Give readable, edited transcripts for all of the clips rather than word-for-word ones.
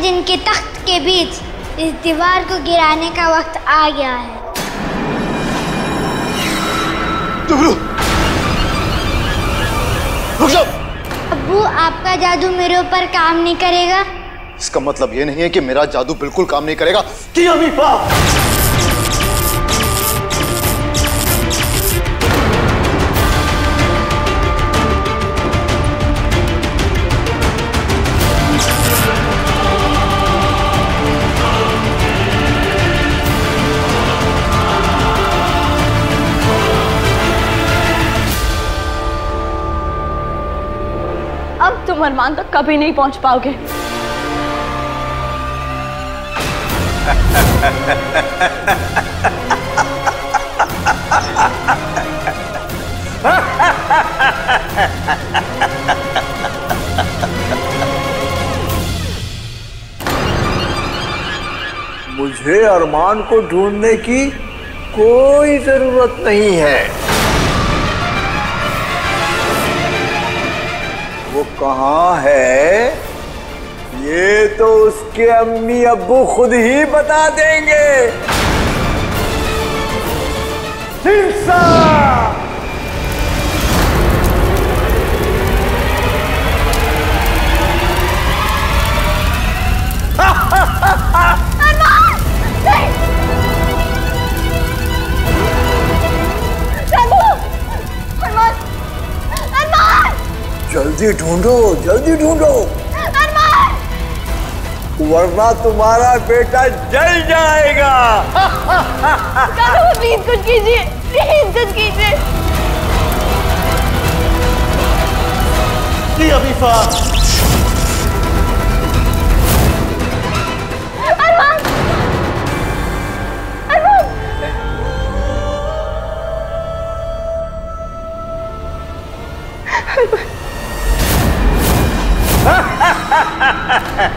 जिनके तख्त के बीच इस दीवार को गिराने का वक्त आ गया है। रुक जाओ। अब्बू, आपका जादू मेरे ऊपर काम नहीं करेगा? इसका मतलब ये नहीं है कि मेरा जादू बिल्कुल काम नहीं करेगा। कि अमीफा, अब तुम अरमान तक कभी नहीं पहुंच पाओगे। मुझे अरमान को ढूंढने की कोई जरूरत नहीं है। वो कहाँ है ये तो उसके अम्मी अब्बू खुद ही बता देंगे। सिरसा! जल्दी ढूंढो, जल्दी ढूंढो, वरना तुम्हारा बेटा जल जाएगा। प्लीज कुछ कीजिए, प्लीज कुछ कीजिए। अमीफा, अरमान, अरमान,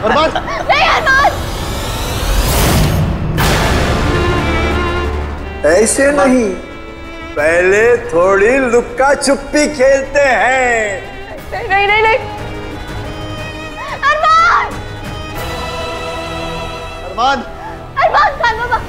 अरमान, नहीं अरमान, ऐसे नहीं, पहले थोड़ी लुक्का छुपी खेलते हैं। नहीं नहीं नहीं, अरमान, अरमान, अरमान, खान बाबा।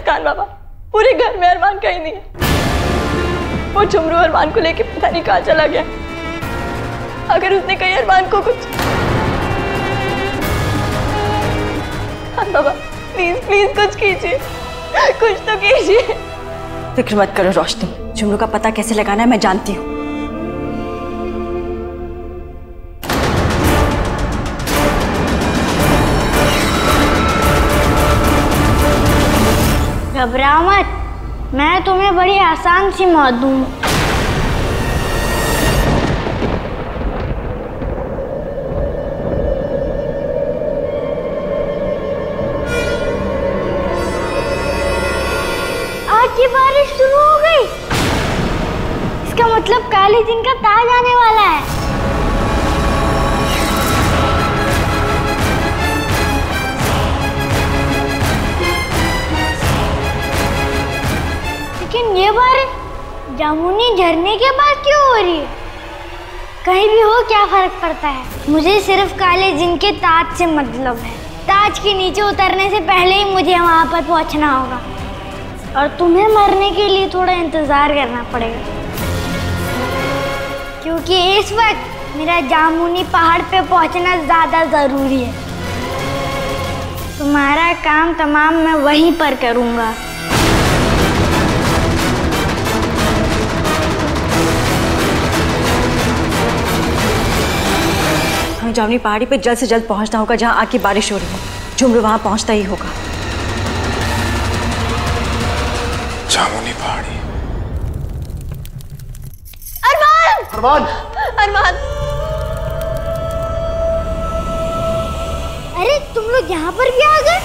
खान बाबा, पूरे घर में अरमान कहीं नहीं है। वो झुमरू अरमान को लेके पता नहीं कहाँ चला गया। अगर उसने कहीं अरमान को कुछ, खान बाबा प्लीज प्लीज कुछ कीजिए, कुछ तो कीजिए। फिक्र मत करो रोशनी, झुमरू का पता कैसे लगाना है मैं जानती हूँ। घबराओ मत, मैं तुम्हें बड़ी आसान सी मौत दूंगा। आज की बारिश शुरू हो गई, इसका मतलब काले दिन का ताज आने वाला है। लेकिन ये बारिश जामुनी झरने के पास क्यों हो रही है? कहीं भी हो क्या फर्क पड़ता है, मुझे सिर्फ काले जिन के ताज से मतलब है। ताज के नीचे उतरने से पहले ही मुझे वहां पर पहुंचना होगा और तुम्हें मरने के लिए थोड़ा इंतजार करना पड़ेगा, क्योंकि इस वक्त मेरा जामुनी पहाड़ पे पहुंचना ज्यादा जरूरी है। तुम्हारा काम तमाम मैं वहीं पर करूंगा। हमें जामुनी पहाड़ी पे जल्द से जल्द पहुंचना होगा जहां आग की बारिश हो रही है। झुमरू वहां पहुंचता ही होगा। जामुनी पहाड़ी। अरमान! अरमान! अरमान! अरे तुम लोग यहाँ पर भी आ गए?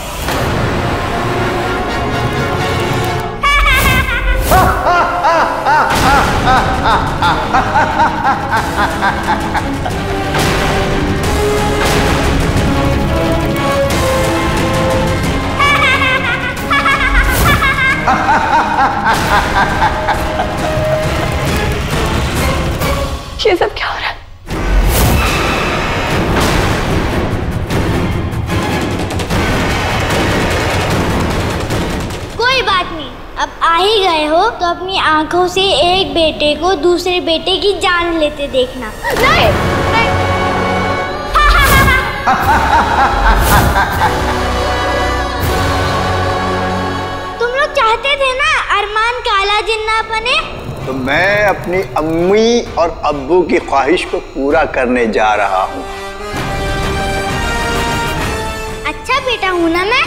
ये सब क्या हो रहा है? कोई बात नहीं, अब आ ही गए हो तो अपनी आंखों से एक बेटे को दूसरे बेटे की जान लेते देखना। नहीं, नहीं। तुम लोग चाहते थे ना अरमान काला जिन्ना बने? तो मैं अपनी अम्मी और अब्बू की ख्वाहिश को पूरा करने जा रहा हूँ। अच्छा बेटा हूँ ना मैं?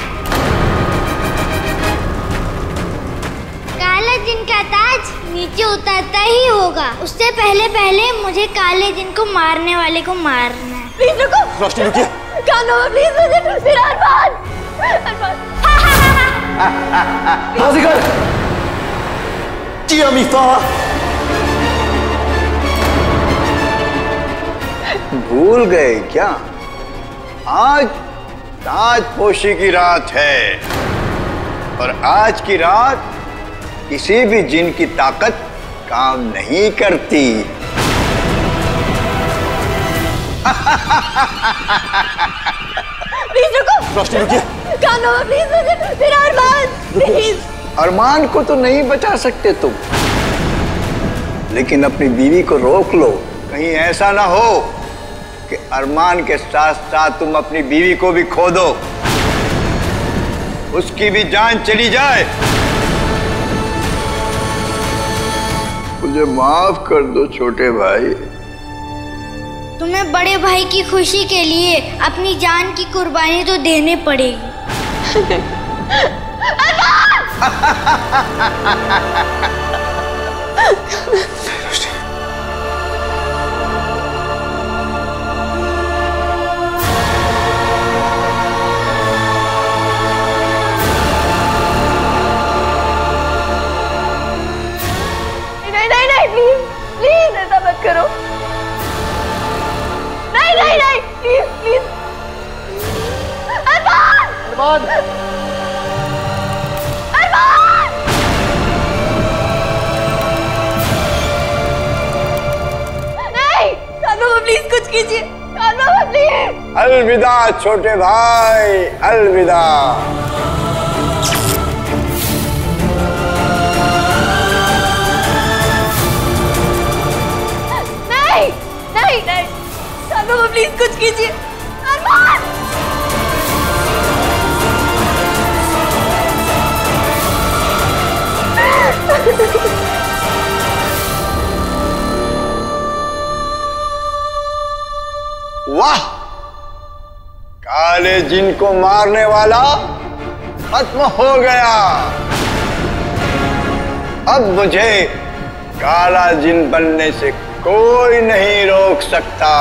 काला जिन का ताज नीचे उतरता ही होगा, उससे पहले पहले मुझे काले जिन को मारने वाले को मारना है। प्लीज रुको। रोशनी रुकिए। कानो प्लीज मुझे मेरा अरमान। अरमान। बाजीगर! जी अमीफा! भूल गए क्या? आज ताजपोशी की रात है और आज की रात किसी भी जिन की ताकत काम नहीं करती। प्लीज रुको। रोशनी रुकिए। कानो प्लीज मुझे मेरा अरमान। प्लीज। अरमान को तो नहीं बचा सकते तुम, लेकिन अपनी बीवी को रोक लो। कहीं ऐसा ना हो कि अरमान के साथ साथ तुम अपनी बीवी को भी खो दो, उसकी भी जान चली जाए। मुझे माफ कर दो छोटे भाई। तुम्हें बड़े भाई की खुशी के लिए अपनी जान की कुर्बानी तो देनी पड़ेगी। नहीं नहीं नहीं, प्लीज प्लीज ऐसा मत करो। नहीं नहीं नहीं, प्लीज प्लीज। अरमान! अरमान! अरमान! नहीं, कानो प्लीज कुछ कीजिए। कानो प्लीज। अलविदा छोटे भाई, अलविदा। नहीं नहीं नहीं, कानो प्लीज कुछ कीजिए। अरमान! वाह, काले जिन को मारने वाला खत्म हो गया। अब मुझे काला जिन बनने से कोई नहीं रोक सकता।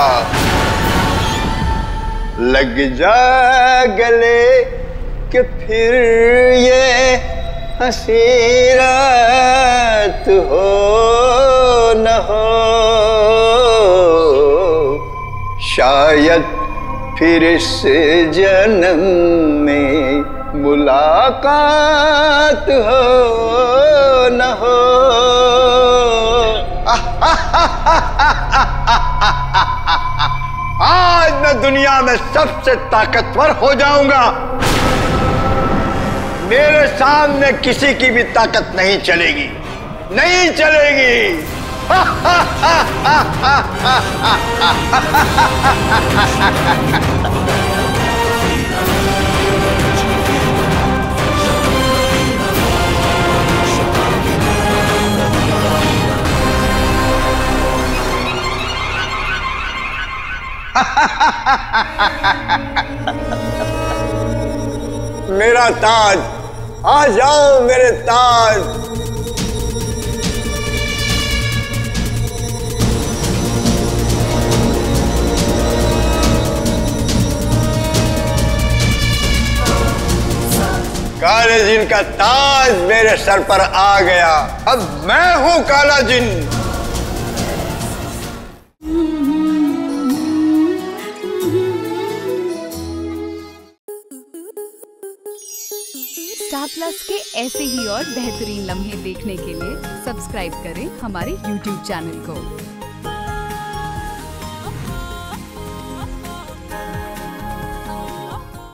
लग जा गले कि फिर ये हंसी रात हो न हो, शायद फिर इस जन्म में मुलाकात हो न हो। आज मैं दुनिया में सबसे ताकतवर हो जाऊंगा। मेरे सामने किसी की भी ताकत नहीं चलेगी, नहीं चलेगी। मेरा ताज, आ जाओ मेरे ताज। काले जिन का ताज मेरे सर पर आ गया। अब मैं हूं काला जिन। स्टार प्लस के ऐसे ही और बेहतरीन लम्हे देखने के लिए सब्सक्राइब करें हमारे YouTube चैनल को।